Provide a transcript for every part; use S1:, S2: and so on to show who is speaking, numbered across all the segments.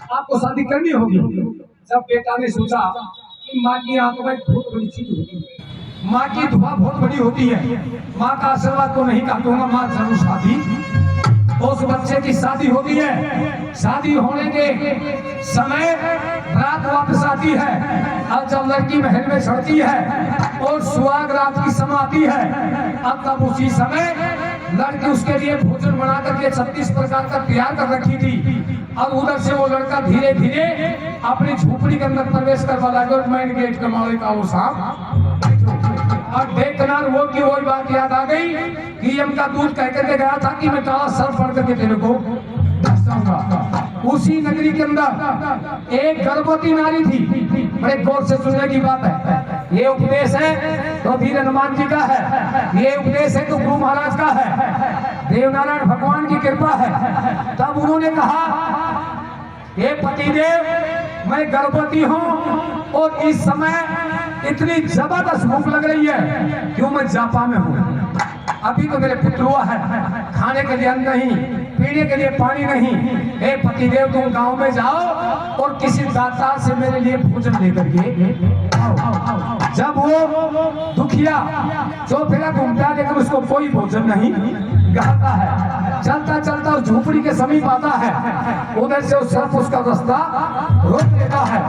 S1: आपको शादी करनी होगी। जब बेटा ने सोचा कि माँ की आंखों में बहुत बड़ी चीज होती है, माँ की दुआ बहुत बड़ी होती है, माँ का आशीर्वाद को नहीं काटूंगा, माँ जरूर शादी। उस बच्चे की शादी होती है। शादी होने के समय रात वापस आती है और जब लड़की महल में चढ़ती है और सुहाग रात की समय आती है, अब तब उसी समय लड़की उसके लिए भोजन बना करके 36 प्रकार का तैयार कर रखी थी। और उधर से वो लड़का धीरे धीरे अपनी झोपड़ी के अंदर प्रवेश करवा लगा और मेन गेट कमाने का वो साहब और देखना वो की वही बात याद आ गई कि यम का दूध कह करके गया था कि मैं काला सर पढ़ करके तेरे को दर्शाऊंगा। उसी नगरी के अंदर एक गर्भवती नारी थी। बड़े गौर से सुनने की बात है। ये उपदेश है तो धीर हनुमान जी का है, ये उपदेश है तो गुरु महाराज का है, देवनारायण भगवान की कृपा है। तब उन्होंने कहा, हे पतिदेव मैं गर्भवती हूँ और इस समय इतनी जबरदस्त भूख लग रही है, क्यों मैं जापा में हूँ, अभी तो मेरे पुत्र हुआ है, खाने के लिए अन्न नहीं, पीने के लिए पानी नहीं। हे पतिदेव तुम गांव में जाओ और किसी दाता से मेरे लिए भोजन लेकर के आओ। जब वो दुखिया जो फिर घूमता लेकिन उसको कोई भोजन नहीं गाता है, चलता चलता उस झोपड़ी के समीप आता है, उधर से उस तरफ उसका रास्ता रोक देता है।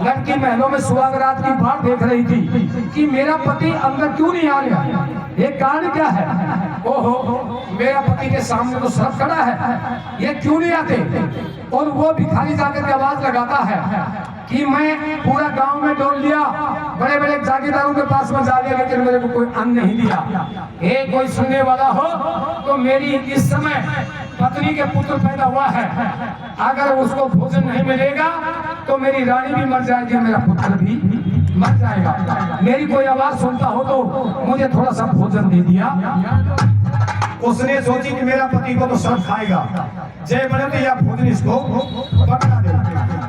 S1: लड़की महलों में सुहाग रात की बात देख रही थी कि मेरा पति अंदर क्यों नहीं आ गया, ये कारण क्या है। ओहो मेरा पति के सामने तो सब खड़ा है, ये क्यों नहीं आते। और वो भिखारी जाकर के आवाज लगाता है कि मैं पूरा गांव में डोल लिया, बड़े बड़े जागीरदारों के पास में जा लिया, लेकिन मेरे को कोई अन्न नहीं दिया। एक कोई सुनने वाला हो तो मेरी इस समय पत्नी के पुत्र पैदा हुआ है, अगर उसको भोजन नहीं मिलेगा तो मेरी रानी भी मर जाएगी, मेरा पुत्र भी मर जाएगा। मेरी कोई आवाज सुनता हो तो मुझे थोड़ा सा भोजन दे दिया। उसने सोची कि मेरा पति को तो सब खाएगा, जय बने तो या भोजन इसको पकड़ा दे,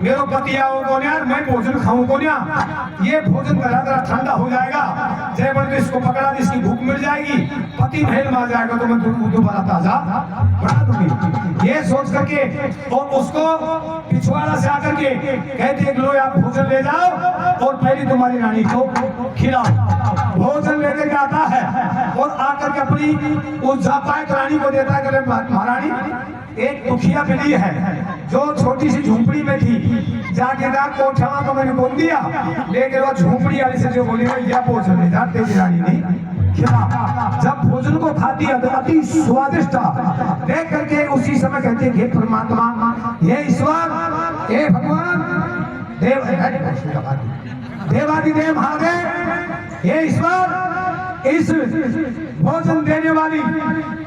S1: मेरा पति आओ को यार मैं भोजन खाऊं को ना, ये भोजन जरा जरा ठंडा हो जाएगा, जय बने तो इसको पकड़ा दे, इसकी भूख मिट जाएगी, पति महल में आ जाएगा तो मैं दोबारा ताजा बना दूंगी। ये सोच करके और उसको पिछवाड़ा से आकर के कहते लो आप भोजन ले जाओ और पहले तुम्हारी रानी को खिलाओ। भोजन लेकर के आता है और आकर के अपनी उस जापायत रानी को देता है, महारानी एक दुखिया बिल्ली है जो छोटी सी झोपड़ी में थी, जागीरदार को उठावा तो मैंने बोल दिया, लेकिन वो झोपड़ी वाली से जो बोली या भोजन ले जाते रानी ने खिला। जब भोजन को खाती है तो अति स्वादिष्ट देख करके उसी समय कहते हे परमात्मा, हे ईश्वर, हे भगवान, देवादिदेव महादेव, हे ईश्वर, इस भोजन देने वाली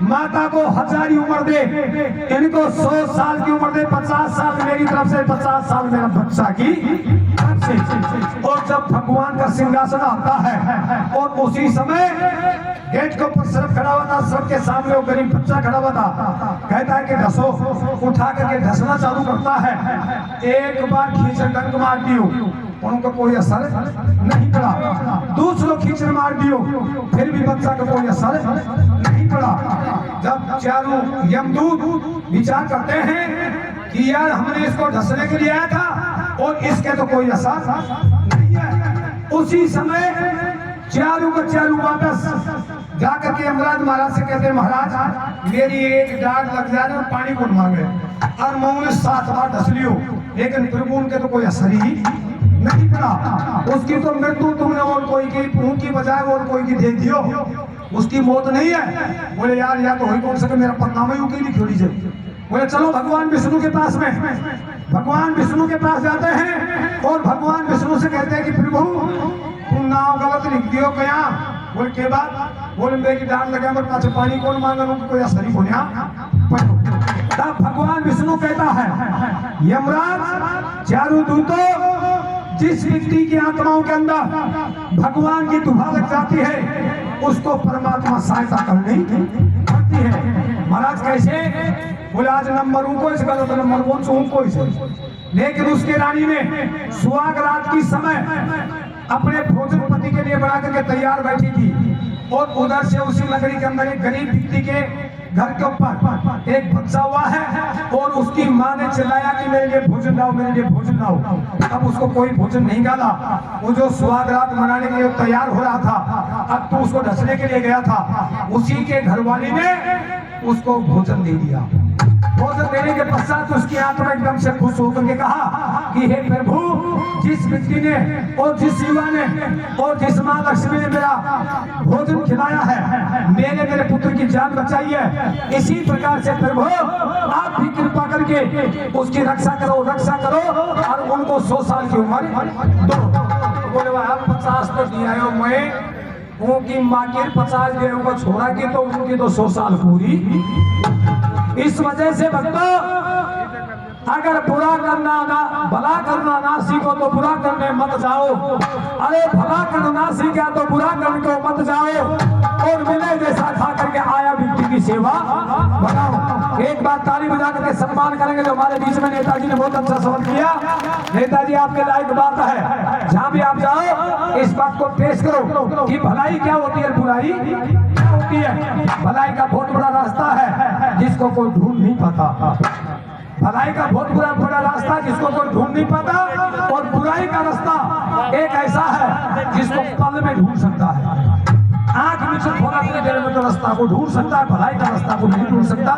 S1: माता को 1000 उम्र दे, इनको 100 साल की उम्र दे, 50 साल मेरी तरफ से, 50 साल मेरा बच्चा की तरफ से। और जब भगवान का सिंहासन आता है और उसी समय गेट के ऊपर सिर्फ खड़ा हुआ था, सबके सामने वो गरीब बच्चा खड़ा हुआ था, कहता है कि ढसो, उठा करके ढसना चालू करता है। एक बार खींच डंक मार दियो, उनको कोई असर नहीं पड़ा, दूसरों खींचने मार दियो, फिर भी बच्चा को कोई असर नहीं पड़ा। जब चारों यमदूत विचार करते हैं कि यार हमने इसको ढसने के लिए आया था और इसके तो कोई असर नहीं है, उसी समय चारों को चारों वापस जाकर के यमराज महाराज से कहते हैं, महाराज मेरी एक डाक लग जाए और पानी कौन मांगे, और मैं 7 बार ढस लियो, लेकिन प्रभु उनके तो कोई असर ही नहीं पड़ा। उसकी तो मृत्यु तुमने और कोई की प्रभु की बजाय और कोई की दे दियो, उसकी मौत नहीं है। बोले यार या तो हो कौन सके, मेरा पदनामा ही उकेली छोड़ी जाए। बोले चलो भगवान विष्णु के पास में, भगवान विष्णु के पास जाते हैं और भगवान विष्णु से कहते हैं कि प्रभु तुम नाम गलत लिख दियो क्या। बोले के बाद, बोले मेरी डांट लगे मेरे पास पानी कौन मांगा, कोई असर ही होने। तब भगवान विष्णु कहता है, यमराज चारों दूतों, जिस व्यक्ति की आत्माओं के अंदर भगवान की दुहा लग जाती है उसको परमात्मा सहायता करनी पड़ती है। महाराज कैसे। बोले आज नंबर उनको इस गलत नंबर कौन से उनको इसे, लेकिन उसके रानी ने सुहाग रात की समय अपने भोजन पति के लिए बना करके तैयार बैठी थी और उधर से उसी नगरी के अंदर एक गरीब व्यक्ति के घर के ऊपर एक बच्चा हुआ है और उसकी माँ ने चिल्लाया कि मेरे लिए भोजन लाओ, मेरे लिए भोजन लाओ। अब उसको कोई भोजन नहीं डाला। वो जो सुहागरात मनाने के लिए तैयार हो रहा था, अब तो उसको ढसने के लिए गया था, उसी के घरवाली ने उसको भोजन दे दिया। भोजन देने के पश्चात उसकी आत्मा एकदम से खुश होकर के कहा कि हे प्रभु, जिस व्यक्ति ने और जिस युवा ने और जिस माँ लक्ष्मी ने मेरा भोजन खिलाया है, मेरे पुत्र की जान बचाई है, इसी प्रकार से प्रभु आप भी कृपा करके उसकी रक्षा करो और उनको 100 साल की उम्र दो। बोले आप 50 तो दिया है, मैं उनकी माँ के 50 दिनों को छोड़ा कि तो उनकी तो 100 साल पूरी। इस वजह से भक्तों, अगर भला करना ना सीखो तो बुरा करने मत जाओ। अरे भला करना ना सीखा तो बुरा करने को मत जाओ और मिले जैसा खा करके आया व्यक्ति की सेवा बनाओ। एक बार ताली बजा करके सम्मान करेंगे जो हमारे बीच में नेताजी ने बहुत अच्छा सवाल किया। नेताजी आपके लायक बात है, जहाँ भी आप जाओ इस बात को पेश करो कि भलाई क्या होती है, बुराई क्या होती है। भलाई का बहुत बड़ा रास्ता है जिसको कोई ढूंढ नहीं पाता। भलाई का बहुत बड़ा रास्ता जिसको कोई ढूंढ नहीं पाता, और बुराई का रास्ता एक ऐसा है जिसको पल में ढूंढ सकता है। आंख में से थोड़ा देर में तो रास्ता को ढूंढ सकता है, भलाई का रास्ता को नहीं ढूंढ सकता।